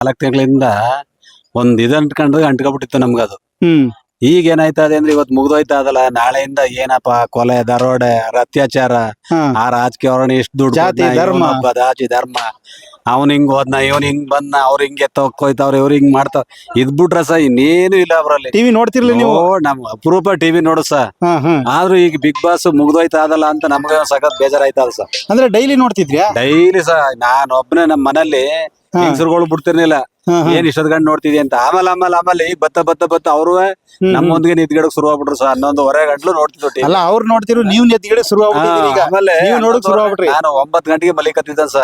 4 ತಿಂಗಳಿಂದ ಇದು ಅಂಟ್ಕೊಂಡ್ಬಿಟ್ಟಿತ್ತು ನಮ್ಗದು. ಹ್ಮ್ ಈಗ ಏನಾಯ್ತದೆ ಅಂದ್ರೆ ಇವತ್ತು ಮುಗ್ದೋಯ್ತಾ ಅದಲ್ಲ, ನಾಳೆಯಿಂದ ಏನಪ್ಪಾ ಕೊಲೆ, ದರೋಡೆ, ಅತ್ಯಾಚಾರ, ಹಾ. ಆ ರಾಜಕೀಯ ಅವ್ರನ್ನ ಇಷ್ಟು ದುಡ್ಡು ಜಾತಿ, ಧರ್ಮ. ಜಾತಿ ಧರ್ಮ, ಅವ್ನ್ ಹಿಂಗ್ ಹೋದ್ನ, ಇವನ್ ಹಿಂಗ್ ಬಂದ್ನ, ಅವ್ರ ಹಿಂಗೆ ತಕ್ಕೋಯ್ತಾವ್ರ, ಇವ್ರ ಹಿಂಗ್ ಮಾಡ್ತಾವ. ಇದ್ ಬಿಟ್ರ ಸ ಇನ್ನೇನು ಇಲ್ಲ ಅವ್ರಲ್ಲಿ. ಟಿವಿ ನೋಡ್ತಿರ್ಲಿ ನೀವು? ನಮ್ ಅಪರೂಪ ಟಿವಿ ನೋಡು ಸ. ಹಾ ಹಾ ಆದ್ರೂ ಈಗ ಬಿಗ್ ಬಾಸ್ ಮುಗ್ದೋಯ್ತಾ ಅದಲ್ಲ ಅಂತ ನಮ್ಗೆ ಸಖತ್ ಬೇಜಾರಾಯ್ತದ ಸ. ಅಂದ್ರೆ ಡೈಲಿ ನೋಡ್ತಿದ್ರ್ಯಾ? ಡೈಲಿ ಸ ನಾನ್ ಒಬ್ನೇ ನಮ್ ಮನೇಲಿ ಹೆಂಗಸರುಗಳು ಬಿಡ್ತಿರ್ಲಿಲ್ಲ, ಏನ್ ಇಷ್ಟೊತ್ ಗಂಟೆ ನೋಡ್ತಿದಿ ಅಂತ. ಆಮೇಲೆ ಈಗ ಬತ್ತ ಅವ್ರು ನಮ್ಮೊಂದಿಗೆ ನಿಂತ್ಗಿಡಕ್ ಶುರು ಆಗ್ಬಿಟ್ರು ಸ. 11:30 ಗಂಟ್ಲು ನೋಡ್ತಿದ್ವಿ. ಅಲ್ಲ, ಅವ್ರು ನೋಡ್ತಿರು, ನೀವು ನೆತ್ಗಿಡ ಶುರು ಆಗ್ಬಿಟ್ಟಿದ್ದೀರಿ ಈಗ. ಆಮೇಲೆ ನೀವು ನೋಡಕ್ ಶುರು ಆಗ್ಬಿಟ್ರಿ. ನಾನು 9 ಗಂಟೆಗೆ ಮಲಿಕತ್ತಿದ್ದ ಸ.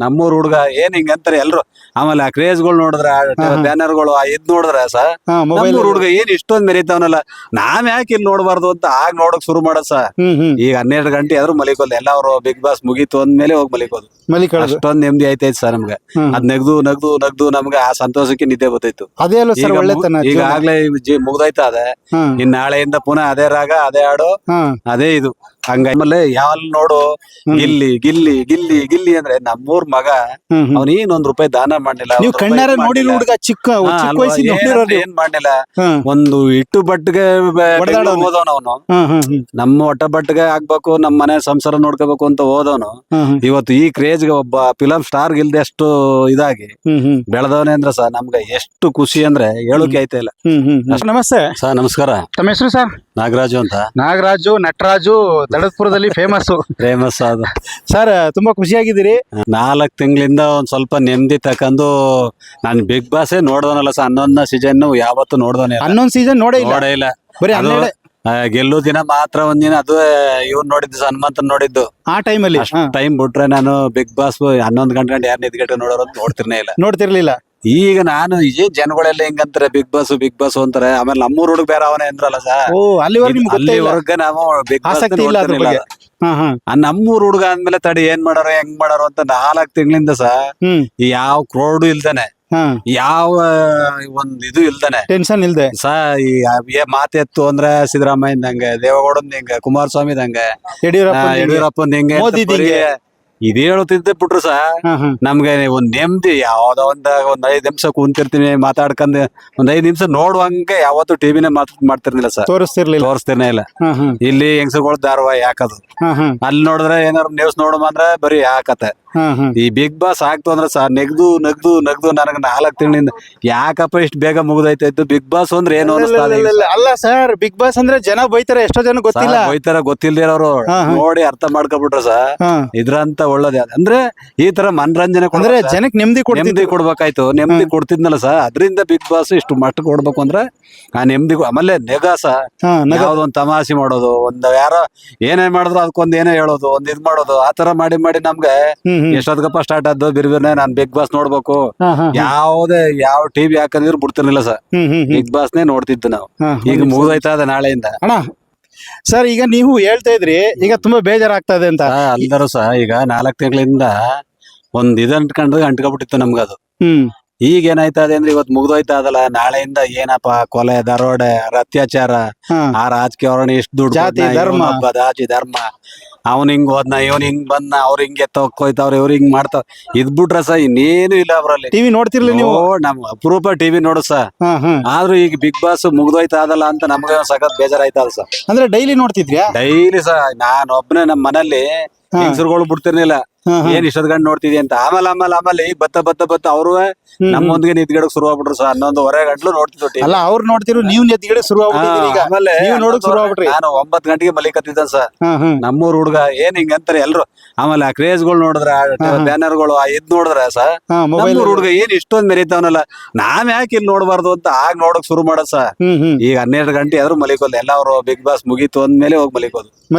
ನಮ್ಮೂರ್ ಹುಡ್ಗ ಏನ್ ಹಿಂಗ ಅಂತಾರೆ ಎಲ್ರು. ಆಮೇಲೆ ಆ ಕ್ರೇಜ್ಗಳು ನೋಡಿದ್ರ, ಬ್ಯಾನರ್ಗಳು ಇದ್ ನೋಡಿದ್ರ ಸ, ನಮ್ಮೂರ್ ಹುಡ್ಗ ಏನ್ ಇಷ್ಟೊಂದ್ ಮೆರೀತಾವನಲ್ಲ, ನಾವ್ ಯಾಕೆ ಇಲ್ಲಿ ನೋಡ್ಬಾರ್ದು ಅಂತ ಆಗ ನೋಡಕ್ ಶುರು ಮಾಡದ್ ಸ. ಈಗ 12 ಗಂಟೆ ಆದ್ರೂ ಮಲಿಕೋದು. ಎಲ್ಲ ಅವ್ರು ಬಿಗ್ ಬಾಸ್ ಮುಗೀತು ಅಂದ್ಮೇಲೆ ಹೋಗಿ ಮಲಿಕೋದು. ಅಷ್ಟೊಂದ್ ನೆಮ್ಮದಿ ಆಯ್ತೈತ್ ಸರ್ ನಮ್ಗೆ. ಅದ್ ನಗ್ದು ನಮ್ಗೆ ಆ ಸಂತೋಷಕ್ಕೆ ನಿದ್ದೆ ಬರ್ತೈತು. ಅದೇ ಅಲ್ಲ ಸರ್ ಒಳ್ಳೆತನ. ಈಗಾಗ್ಲೇ ಮುಗ್ದೈತಾ ಅದೇ. ಇನ್ ನಾಳೆಯಿಂದ ಪುನಃ ಅದೇ ರಾಗ, ಅದೇ ಹಾಡು, ಅದೇ ಇದು. ಹಂಗಾದ್ಮೇಲೆ ಯಾವ ನೋಡು ಗಿಲ್ಲಿ ಗಿಲ್ಲಿ ಗಿಲ್ಲಿ ಗಿಲ್ಲಿ ಅಂದ್ರೆ ನಮ್ಮೂರ್ ಮಗ ಅವನೇನ್ ₹1 ದಾನ ಮಾಡ್ಲಿಲ್ಲ. ನೀವು ಕಣ್ಣಾರೆ ನೋಡಿಲ್ಲ ಹುಡುಗ, ಚಿಕ್ಕ ವಯಸ್ಸಿನ ಏನ್ ಮಾಡ್ಲಿಲ್ಲ. ಒಂದು ಇಟ್ಟು ಬಟ್ಟಿಗೆ ಓದವನು ಅವನು. ನಮ್ಮ ಹೊಟ್ಟ ಬಟ್ಟಿಗೆ ಆಗ್ಬೇಕು, ನಮ್ ಮನೆ ಸಂಸಾರ ನೋಡ್ಕೋಬೇಕು ಅಂತ ಓದವನು. ಇವತ್ತು ಈ ಕ್ರೇಜ್ ಗೆ ಒಬ್ಬ ಫಿಲಂ ಸ್ಟಾರ್ ಗಿಲ್ದೆ ಅಷ್ಟು ಇದಾಗಿ ಬೆಳೆದವನೇ ಅಂದ್ರೆ ಸರ್ ನಮ್ಗೆ ಎಷ್ಟು ಖುಷಿ ಅಂದ್ರೆ ಹೇಳೋಕೆ ಆಯ್ತಾ ಇಲ್ಲ. ನಮಸ್ತೆ ಸರ್. ನಮಸ್ಕಾರ. ತಮ್ಮ ಹೆಸರು ಸರ್? ನಾಗರಾಜು ಅಂತ. ನಾಗರಾಜು, ನಟರಾಜು, ದಡದ್ಪುರದಲ್ಲಿ ಫೇಮಸ್ ಅದು ಸರ್. ತುಂಬಾ ಖುಷಿಯಾಗಿದ್ದೀರಿ? 4 ತಿಂಗಳಿಂದ ಒಂದ್ ಸ್ವಲ್ಪ ನೆಮ್ಮದಿ ತಕೊಂಡು ನಾನು ಬಿಗ್ ಬಾಸ್ ನೋಡ್ದವನಲ್ಲ ಸರ್. 11ನೇ ಸೀಸನ್ ಯಾವತ್ತು ನೋಡ್ದವನೇ. 11 ಸೀಸನ್ ನೋಡೇ ಇಲ್ಲ. ಬರೀ ಗೆಲ್ಲೋ ದಿನ ಮಾತ್ರ ಒಂದಿನ, ಅದು ಇವ್ನ್ ನೋಡಿದ್ದು ಹನುಮಂತನ್ ನೋಡಿದ್ದು. ಆ ಟೈಮಲ್ಲಿ ಟೈಮ್ ಬಿಟ್ರೆ ನಾನು ಬಿಗ್ ಬಾಸ್ 11 ಗಂಟೆ ಯಾರು ನಿದ್ಗೆಟ್ಟು ನೋಡೋರು ನೋಡ್ತಿರ್ಲಿಲ್ಲ. ಈಗ ನಾನು ಏನ್ ಜನಗಳೆಲ್ಲ ಹೆಂಗಂತಾರೆ ಬಿಗ್ ಬಾಸ್ ಅಂತಾರೆ. ಆಮೇಲೆ ನಮ್ಮೂರ್ ಹುಡುಗ ಬೇರೆ ಅವನೇ ಅಂದ್ರಲ್ಲ ಸರ್. ಅಲ್ಲಿವರೆಗೆ ನಾವು ಬಿಗ್ ಬಾಸ್ ನಮ್ಮೂರ್ ಹುಡುಗ ಅಂದ್ಮೇಲೆ ತಡಿ ಏನ್ ಮಾಡಾರೋ ಹೆಂಗ್ ಮಾಡಾರೋ ಅಂತ 4 ತಿಂಗಳಿಂದ ಯಾವ ಕ್ರೌಡ್ ಇಲ್ದಾನೆ, ಯಾವ ಇದು ಇಲ್ದಾನೆ, ಟೆನ್ಷನ್ ಇಲ್ದೆ ಮಾತೆತ್ತು ಅಂದ್ರೆ ಸಿದ್ದರಾಮಯ್ಯ ಹಂಗೆ, ದೇವೇಗೌಡಂದ್ ಹಿಂಗ, ಕುಮಾರಸ್ವಾಮಿ ಹಂಗೆ, ಯಡಿಯೂರಪ್ಪಂದ್ ಹಿಂಗೆ ಇದೇ ಹೇಳುತ್ತಿದ್ದೆ ಬಿಟ್ರು ಸ. ನಮ್ಗೆ ಒಂದ್ ನೆಮ್ಮದಿ ಯಾವ್ದೋ ಒಂದ್ 5 ನಿಮಿಷ ಕುಂತಿರ್ತೀನಿ ಮಾತಾಡ್ಕೊಂಡ್, ಒಂದ್ 5 ನಿಮಿಷ ನೋಡುವಂಗೆ ಯಾವತ್ತು ಟಿವಿನೇ ಮಾಡ್ತಿರ್ಲಿಲ್ಲ ಸರ್. ತೋರಿಸ್ತಿರ್ನೇ ಇಲ್ಲ. ಇಲ್ಲಿ ಹೆಂಗಸರುಗಳು ಧಾರಾವಾಹಿ ಯಾಕದು, ಅಲ್ಲಿ ನೋಡಿದ್ರೆ ಏನಾರು ನ್ಯೂಸ್ ನೋಡಮಂದ್ರೆ ಬರೀ ಯಾಕತ್ತೆ. ಈ ಬಿಗ್ ಬಾಸ್ ಆಗ್ತು ಅಂದ್ರೆ ಸರ್ ನಗ್ದು ನನಗೆ 4 ತಿಂಗಳಿಂದ ಯಾಕಪ್ಪ ಇಷ್ಟು ಬೇಗ ಮುಗ್ದೈತಾಯ್ತು. ಬಿಗ್ ಬಾಸ್ ಅಂದ್ರೆ ಏನು ಅಲ್ಲ ಸರ್, ಬಿಗ್ ಬಾಸ್ ಅಂದ್ರೆ ಜನ ಬೈತಾರೆ, ಎಷ್ಟೋ ಜನ ಗೊತ್ತಿಲ್ಲ, ಗೊತ್ತಿಲ್ದಿರೋರು ನೋಡಿ ಅರ್ಥ ಮಾಡ್ಕೊಬಿಟ್ರ ಸರ್. ಇದ್ರಂತ ಒಳ್ಳೇದೇ ಅಂದ್ರೆ ಈ ತರ ಮನರಂಜನೆ ಅಂದ್ರೆ ಜನಕ್ಕೆ ನೆಮ್ಮದಿ ಕೊಡ್ಬೇಕಾಯ್ತು. ನೆಮ್ಮದಿ ಕೊಡ್ತಿದ್ನಲ್ಲ ಸರ್. ಅದರಿಂದ ಬಿಗ್ ಬಾಸ್ ಇಷ್ಟು ಮಟ್ಟ ಕೊಡ್ಬೇಕು ಅಂದ್ರೆ ಆ ನೆಮ್ಮದಿ. ಆಮೇಲೆ ನೆಗಾಸ ಯಾವ್ದೊಂದ್ ತಮಾಷೆ ಮಾಡೋದು, ಯಾರೋ ಏನೇನ್ ಮಾಡಿದ್ರು ಅದಕ್ಕೊಂದ್ ಏನೋ ಹೇಳೋದು, ಒಂದ್ ಇದ್ ಮಾಡೋದು, ಆತರ ಮಾಡಿ ನಮ್ಗೆ ಎಷ್ಟೊತ್ಗಪ್ಪ ಸ್ಟಾರ್ಟ್ ಆದ್ದು ಬಿರ್ಬಿರ್ನೆ ನಾನ್ ಬಿಗ್ ಬಾಸ್ ನೋಡ್ಬೇಕು. ಯಾವ ಟಿವಿ ಹಾಕಂದಿದ್ರು ಬಿಡ್ತಿರ್ಲಿಲ್ಲ ಸರ್. ಬಿಗ್ ಬಾಸ್ ನೇ ನೋಡ್ತಿದ್ದು ನಾವು. ಈಗ ಮುಗ್ದೋಯ್ತಾ ಅದ ನಾಳೆಯಿಂದ. ಸರ್ ಈಗ ನೀವು ಹೇಳ್ತಾ ಇದ್ರಿ ಈಗ ತುಂಬಾ ಬೇಜಾರಾಗ್ತಾ ಇದೆ ಅಂತ. ಅಲ್ದರು ಸಹ ಈಗ 4 ತಿಂಗಳಿಂದ ಇದು ಅಂಟ್ಕೊಂಡ್ಬಿಟ್ಟಿತ್ತು ನಮ್ಗದು. ಈಗ ಏನಾಯ್ತದೆ ಅಂದ್ರೆ ಇವತ್ತು ಮುಗ್ದೋಯ್ತಾ ಅದಲ್ಲ, ನಾಳೆಯಿಂದ ಏನಪ್ಪಾ ಕೊಲೆ, ದರೋಡೆ, ಅತ್ಯಾಚಾರ, ಆ ರಾಜಕೀಯ ಅವ್ರನ್ನ ಇಷ್ಟು ದುಡ್ಡು, ಜಾತಿ, ಧರ್ಮ, ಅವ್ನ್ ಹಿಂಗ್ ಹೋದ್ನ, ಇವನ್ ಹಿಂಗ್ ಬಂದ್ನ, ಅವ್ರ ಹಿಂಗೆ ತಕ್ಕೋಯ್ತಾವ್ರ, ಇವ್ರ ಹಿಂಗ್ ಮಾಡ್ತಾವ. ಇದ್ ಬಿಟ್ರ ಸ ಇನ್ನೇನು ಇಲ್ಲ ಅವ್ರಲ್ಲಿ. ಟಿವಿ ನೋಡ್ತಿರ್ಲಿ ನೀವು? ನಮ್ ಅಪರೂಪ ಟಿವಿ ನೋಡು ಸ. ಆದ್ರೂ ಈಗ ಬಿಗ್ ಬಾಸ್ ಮುಗ್ದೋಯ್ತಾ ಅದಲ್ಲ ಅಂತ ನಮ್ಗೆ ಸಖತ್ ಬೇಜಾರಾಯ್ತದ ಸ. ಅಂದ್ರೆ ಡೈಲಿ ನೋಡ್ತಿದ್ರ್ಯಾ? ಡೈಲಿ ಸ ನಾನ್ ಒಬ್ನೇ ನಮ್ ಮನೇಲಿ ಹೆಂಗಸರುಗಳು ಬಿಡ್ತಿರ್ಲಿಲ್ಲ, ಏನ್ ಇಷ್ಟೊತ್ ಗಂಟೆ ನೋಡ್ತಿದಿ ಅಂತ. ಆಮೇಲೆ ಈಗ ಬತ್ತ ಅವ್ರು ನಮ್ಮೊಂದಿಗೆ ನಿಂತ್ಗಿಡಕ್ ಶುರು ಆಗ್ಬಿಟ್ರು ಸರ್. 11:30 ಗಂಟ್ಲು ನೋಡ್ತಿದ್ವಿ. ಅಲ್ಲ, ಅವ್ರು ನೋಡ್ತಿರು, ನೀವು ನೆತ್ಗಿಡ ಶುರು ಆಗ್ಬಿಟ್ಟಿದ್ದೀರಿ. ಆಮೇಲೆ ನಾನು 9 ಗಂಟೆಗೆ ಮಲಿಕತ್ತಿದ್ದ ಸರ್. ನಮ್ಮೂರ್ ಹುಡ್ಗ ಏನ್ ಹಿಂಗ ಅಂತಾರೆ ಎಲ್ರು. ಆಮೇಲೆ ಆ ಕ್ರೇಜ್ಗಳು ನೋಡಿದ್ರ, ಬ್ಯಾನರ್ಗಳು ಇದ್ ನೋಡಿದ್ರ ಸರ್, ನಮ್ಮೂರ್ ಹುಡ್ಗ ಏನ್ ಇಷ್ಟೊಂದ್ ಮೆರೀತಾವನಲ್ಲ, ನಾವ್ ಯಾಕೆ ಇಲ್ಲಿ ನೋಡ್ಬಾರ್ದು ಅಂತ ಆಗ ನೋಡಕ್ ಶುರು ಮಾಡದ್ ಸರ್. ಈಗ 12 ಗಂಟೆ ಆದ್ರೂ ಮಲಿಕೋದು. ಎಲ್ಲ ಅವ್ರು ಬಿಗ್ ಬಾಸ್ ಮುಗೀತು ಅಂದ್ಮೇಲೆ ಹೋಗಿ ಮಲಿಕೋದು.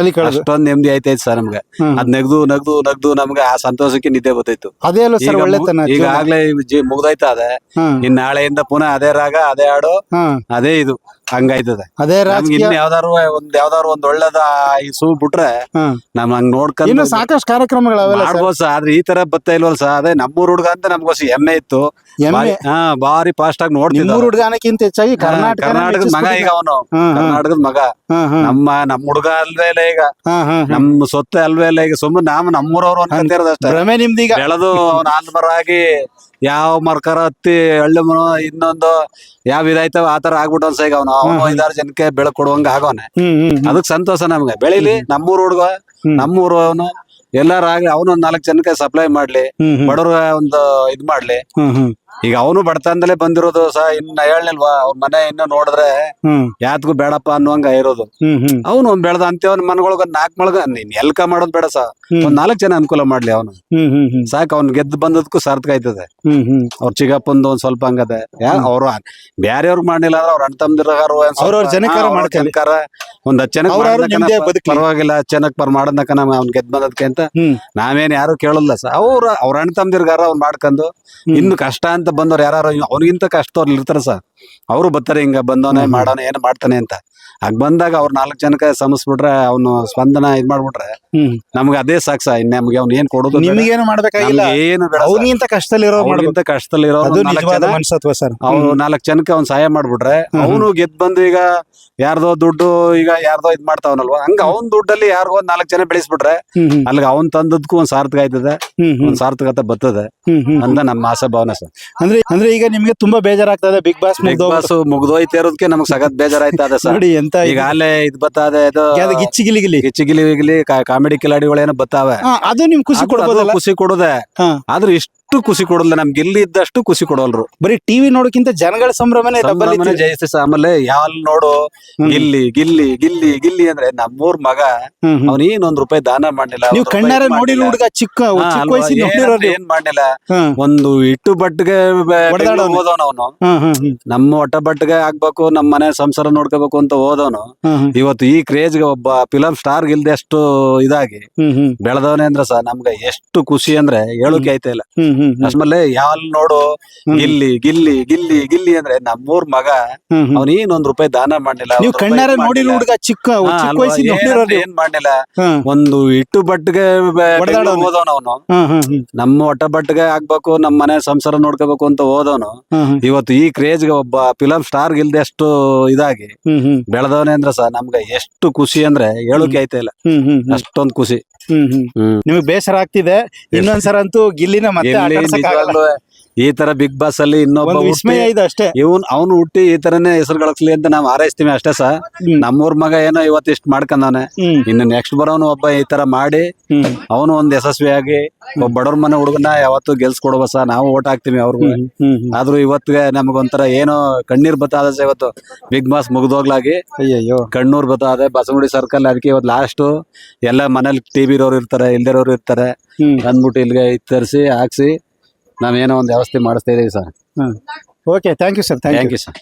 ಅಷ್ಟೊಂದ್ ನೆಮ್ಮದಿ ಆಯ್ತೈತ್ ಸರ್ ನಮ್ಗೆ. ಅದ್ ನಗ್ದು ನಮ್ಗೆ ಆ ಸಂತೋಷಕ್ಕೆ ನಿದ್ದೆ ಬರ್ತೈತು. ಅದೇ ಅಲ್ಲ ಸರ್ ಒಳ್ಳೆತನ. ಈಗಾಗ್ಲೇ ಮುಗ್ದೈತಾ ಅದೇ. ಇನ್ ನಾಳೆಯಿಂದ ಪುನಃ ಅದೇ ರಾಗ, ಅದೇ ಹಾಡು, ಅದೇ ಇದು. ಹಂಗಾಯ್ತದೆ. ಇನ್ ಯಾವ್ದಾರು ಒಂದ್ ಒಳ್ಳೇದ ಬಿಟ್ರೆ ನಮ್ ಹಂಗ್ ನೋಡ್ಕೊಂಡು ಸಾಕಷ್ಟು ಕಾರ್ಯಕ್ರಮಗಳು ಮಾಡ್ಬೋದು ಸರ್. ಆದ್ರೆ ಈ ತರ ಬತ್ತಾ ಇಲ್ವಲ್ಲ ಸರ್. ಅದೇ ನಮ್ಮೂರ್ ಹುಡ್ಗ ಅಂತ ನಮ್ಗೋಸಿ ಹೆಮ್ಮೆ ಇತ್ತು. ಬಾರಿ ಫಾಸ್ಟ್ ಆಗಿ ನೋಡ್ತಿದ್ದ. ಹುಡ್ಗನಕ್ಕಿಂತ ಹೆಚ್ಚಾಗಿ ಕರ್ನಾಟಕದ ಮಗ. ಈಗ ಅವನು ಕರ್ನಾಟಕದ ಮಗ. ನಮ್ಮ ಹುಡ್ಗ ಅಲ್ವೇ ಇಲ್ಲ ಈಗ, ನಮ್ಮ ಸೊತ್ತೆ ಅಲ್ವೇ ಇಲ್ಲ ಈಗ. ಸುಮ್ಮನೆ ನಮ್ಮೂರವ್ರು ಅನ್ಕೊಂತಿರೋದಷ್ಟೇ. ನಿಮ್ದೀಗ ಬೆಳೆದು ನಾಲ್ಮರಾಗಿ ಯಾವ ಮರ್ಕರ ಹತ್ತಿ ಹಳ್ಳಿ ಮನ ಇನ್ನೊಂದು ಯಾವ ಇದಾಯ್ತವ ಆತರ ಆಗ್ಬಿಟ್ಟು ಅನ್ಸ ಈಗ ಅವನು 5-6 ಜನಕ್ಕೆ ಬೆಳಕು ಕೊಡುವಂಗ ಆಗವನೆ. ಅದಕ್ ಸಂತೋಷ ನಮ್ಗೆ. ಬೆಳಿಲಿ ನಮ್ಮೂರ್ ಹುಡ್ಗ, ನಮ್ಮೂರು ಅವನು ಎಲ್ಲಾರು ಆಗ್ಲಿ, ಅವನು ಒಂದ್ 4 ಜನಕ್ಕೆ ಸಪ್ಲೈ ಮಾಡ್ಲಿ, ಬಡವ್ರ ಒಂದು ಇದ್ ಮಾಡ್ಲಿ. ಈಗ ಅವನು ಬಡತನದಲ್ಲೇ ಬಂದಿರೋದು ಸಹ. ಇನ್ನ ಹೇಳಲಿಲ್ವಾ ಅವ್ರ ಮನೆ ಇನ್ನು ನೋಡಿದ್ರೆ ಯಾತ್ಗೂ ಬೇಡಪ್ಪ ಅನ್ನುವಂಗ ಇರೋದು. ಅವನು ಒಂದ್ ಬೆಳೆದ ಅಂತೇವನ್ ಮನ್ಗೊಳಗ 4 ಮಳಗ ನೀನ್ ಎಲ್ಕ ಮಾಡೋದ್ ಬೇಡ ಸಹ, ಒಂದ್ 4 ಜನ ಅನುಕೂಲ ಮಾಡ್ಲಿ ಅವನು ಸಾಕು. ಅವ್ನ್ ಗೆದ್ದು ಬಂದದಕ್ಕೂ ಸಾರ್ಥಕ ಆಯ್ತದೆ. ಅವ್ರ ಚಿಗಪ್ಪಂದು ಒಂದ್ ಸ್ವಲ್ಪ ಹಂಗದೆ. ಅವ್ರು ಬ್ಯಾರೆಯವ್ರಿಗೆ ಮಾಡ್ಲಿಲ್ಲ ಅಂದ್ರೆ ಅವ್ರ ಅಣ್ಣ ತಮ್ಮದಿರಾರು ಜನಕಾರ ಒಂದ್ 10 ಜನಕ್ಕೆ ಪರವಾಗಿಲ್ಲ, 10 ಜನಕ್ಕೆ ಮಾಡದ್ನಕ ನಮ್ ಅವ್ನ್ ಗೆದ್ದು ಬಂದದ್ಕೆ ಅಂತ ನಾವೇನ್ ಯಾರು ಕೇಳಲ್ಲ ಸರ್. ಅವ್ರ ಅಣ್ಣ ತಮ್ಮದಿರ್ಗಾರ ಅವ್ನ್ ಮಾಡ್ಕೊಂಡು ಇನ್ನು ಕಷ್ಟ ಅಂತ ಬಂದವ್ರು ಯಾರು ಅವ್ನಿಗಿಂತ ಕಷ್ಟದವ್ರು ಇರ್ತಾರ ಸರ್. ಅವರು ಬರ್ತಾರೆ ಹಿಂಗ ಬಂದವನೇ ಮಾಡೋಣ ಏನ್ ಮಾಡ್ತಾನೆ ಅಂತ. ಆಗ ಬಂದಾಗ ಅವ್ರ 4 ಜನಕ್ಕೆ ಸಮಸ್ಬಿಟ್ರೆ, ಅವನು ಸ್ಪಂದನ ಇದ್ ಮಾಡ್ಬಿಟ್ರೆ ನಮ್ಗೆ ಅದೇ ಸಾಕು ಸರ್. ಇನ್ ನಮ್ಗೆ ಅವ್ನ ಏನ್ ಕೊಡೋದು ನಿಮಗೇನು ಮಾಡ್ಬೇಕಾಗಿಲ್ಲ, ಏನು ಅವ್ನಿಗಿಂತ ಕಷ್ಟದಲ್ಲಿರೋ ಅವ್ರು 4 ಜನಕ್ಕೆ ಅವ್ನ್ ಸಹಾಯ ಮಾಡ್ಬಿಟ್ರೆ, ಅವನು ಗೆದ್ ಬಂದು ಈಗ ಯಾರ್ದೋ ದುಡ್ಡು ಈಗ ಯಾರ್ದೋ ಇದ್ ಮಾಡ್ತಾವನಲ್ವಾ, ಹಂಗ ಅವ್ನ್ ದುಡ್ಡಲ್ಲಿ ಯಾರಿಗೋ 4 ಜನ ಬೆಳೆಸ್ಬಿಟ್ರೆ ಅಲ್ಲಿಗೆ ಅವ್ನ್ ತಂದದ್ಕು ಒಂದ್ ಸಾರ್ಥಕ ಆಯ್ತದೆ, ಒಂದ್ ಸಾರ್ಥಕತೆ ಬರ್ತದೆ ಅಂತ ನಮ್ಮ ಆಸೆ ಭಾವನೆ ಸರ್. ಅಂದ್ರೆ ಈಗ ನಿಮ್ಗೆ ತುಂಬಾ ಬೇಜಾರಾಗ್ತದೆ ಬಿಗ್ ಬಾಸ್ ಮುಗ್ದೋಯ್ತಾ ಇರೋದಕ್ಕೆ ನಮ್ಗೆ ಸಗತ್ ಬೇಜಾರಾಯ್ತದೆ ಸರ್. ಈಗ ಅಲ್ಲೇ ಇದ್ ಬತ್ತಾದೆ, ಇದು ಗಿಚ್ಚಿ ಕಾಮಿಡಿ ಕಿಲಾಡಿಗಳೇನೋ ಬತ್ತಾವೆ, ಅದು ನಿಮ್ ಖುಷಿ ಕೊಡ್ಬೋದಲ್ಲ? ಖುಷಿ ಕೊಡುದೆ, ಆದ್ರೆ ಇಷ್ಟು ಖುಷಿ ಕೊಡಲ್ಲ ನಮ್ಗೆ. ಇಲ್ಲಿ ಇದ್ದಷ್ಟು ಖುಷಿ ಕೊಡೋಲ್ರು. ಬರೀ ಟಿವಿ ನೋಡಕ್ಕಿಂತ ಜನಗಳ ಸಂಭ್ರಮನೆ ಜಯಿಸ್ತಿ. ಆಮೇಲೆ ಯಾವಲ್ ನೋಡು ಗಿಲ್ಲಿ ಗಿಲ್ಲಿ ಗಿಲ್ಲಿ ಗಿಲ್ಲಿ ಅಂದ್ರೆ ನಮ್ಮೂರ್ ಮಗ ಅವನೇನ್ ₹1 ದಾನ ಮಾಡ್ಲಿಲ್ಲ. ನೀವು ಕಣ್ಣಾರೆ ನೋಡಿಲ್ಲ ಹುಡುಗ, ಚಿಕ್ಕ ಏನ್ ಮಾಡ್ಲಿಲ್ಲ. ಒಂದು ಇಟ್ಟು ಬಟ್ಟಿಗೆ ಓದವನು ಅವನು. ನಮ್ಮ ಒಟ್ಟ ಬಟ್ಟಿಗೆ ಆಗ್ಬೇಕು, ನಮ್ ಮನೆ ಸಂಸಾರ ನೋಡ್ಕೋಬೇಕು ಅಂತ ಓದವನು. ಇವತ್ತು ಈ ಕ್ರೇಜ್ಗೆ ಒಬ್ಬ ಫಿಲಂ ಸ್ಟಾರ್ ಗಿಲ್ದೆ ಅಷ್ಟು ಇದಾಗಿ ಬೆಳೆದವನೇ ಅಂದ್ರೆ ಸರ್ ನಮ್ಗೆ ಎಷ್ಟು ಖುಷಿ ಅಂದ್ರೆ ಹೇಳೋಕೆ ಆಯ್ತಾ ಇಲ್ಲ. ಆಮೇಲೆ ಯಾವಲ್ ನೋಡು ಗಿಲ್ಲಿ ಗಿಲ್ಲಿ ಗಿಲ್ಲಿ ಗಿಲ್ಲಿ ಅಂದ್ರೆ ನಮ್ಮೂರ್ ಮಗ ಅವನೇನ್ ₹1 ದಾನ ಮಾಡ್ಲಿಲ್ಲ. ನೀವು ಕಣ್ಣಾರೆ ನೋಡಿಲ್ಲ ಹುಡುಗ, ಚಿಕ್ಕ ಏನ್ ಮಾಡ್ಲಿಲ್ಲ. ಒಂದು ಇಟ್ಟು ಬಟ್ಟಿಗೆ ಓದವನು ಅವನು. ನಮ್ಮ ಒಟ್ಟ ಬಟ್ಟಿಗೆ ಆಗ್ಬೇಕು, ನಮ್ ಮನೆ ಸಂಸಾರ ನೋಡ್ಕೋಬೇಕು ಅಂತ ಓದವನು. ಇವತ್ತು ಈ ಕ್ರೇಜ್ಗೆ ಒಬ್ಬ ಫಿಲಂ ಸ್ಟಾರ್ ಗಿಲ್ದೆ ಅಷ್ಟು ಇದಾಗಿ ಬೆಳೆದವನೇ ಅಂದ್ರೆ ಸರ್ ನಮ್ಗೆ ಎಷ್ಟು ಖುಷಿ ಅಂದ್ರೆ ಹೇಳೋಕೆ ಆಯ್ತಾ ಇಲ್ಲ. ಅಷ್ಟೊಂದ್ ಖುಷಿ. ನಿಮ್ಗೆ ಬೇಸರ ಆಗ್ತಿದೆ. ಇನ್ನೊಂದ್ಸರ ಅಂತೂ ಗಿಲ್ಲಿನ ಮತ್ತೆ ಈ ತರ ಬಿಗ್ ಬಾಸ್ ಅಲ್ಲಿ ಇನ್ನೊಬ್ಬ ವಿಸ್ಮಯ ಇದೆ ಅಷ್ಟೇ. ಅವನು ಹುಟ್ಟಿ ಈ ತರನೇ ಹೆಸರು ಗಳಿಸ್ಲಿ ಅಂತ ನಾವ್ ಹಾರೈಸ್ತೀವಿ ಅಷ್ಟೇ ಸರ್. ನಮ್ಮೂರ್ ಮಗ ಏನೋ ಇವತ್ತು ಇಷ್ಟ ಮಾಡ್ಕೊಂಡವನೆ, ಇನ್ನು ನೆಕ್ಸ್ಟ್ ಬರೋನು ಒಬ್ಬ ಈ ತರ ಮಾಡಿ ಅವನು ಒಂದ್ ಯಶಸ್ವಿಯಾಗಿ ಒಬ್ಬ ಬಡವ್ರ ಮನೆ ಹುಡುಗನ ಯಾವತ್ತು ಗೆಲ್ಸ್ಕೊಡುವ ಸರ್. ನಾವು ಓಟ್ ಹಾಕ್ತಿವಿ ಅವ್ರಿಗೂ. ಆದ್ರೂ ಇವತ್ತಿಗೆ ನಮಗೊಂಥರ ಏನೋ ಕಣ್ಣೀರ್ ಬತ್ತಾದ ಇವತ್ತು ಬಿಗ್ ಬಾಸ್ ಮುಗ್ದೋಗ್ಲಾಗಿ. ಅಯ್ಯೋ, ಕಣ್ಣೂರ್ ಬತ್ತಾದೆ ಬಸವನಗುಡಿ ಸರ್ಕಲ್. ಅದಕ್ಕೆ ಇವತ್ತು ಲಾಸ್ಟ್ ಎಲ್ಲ ಮನೇಲಿ ಟಿವಿ ಇರೋರು ಇರ್ತಾರೆ, ಇಲ್ದಿರೋರು ಇರ್ತಾರೆ, ಅಂದ್ಬಿಟ್ಟು ಇಲ್ಲಿಗೆ ತರಿಸಿ ಹಾಕ್ಸಿ ನಾವೇನೋ ಒಂದು ವ್ಯವಸ್ಥೆ ಮಾಡಿಸ್ತಾ ಇದೀವಿ sir. Okay, thank you sir. Thank you sir.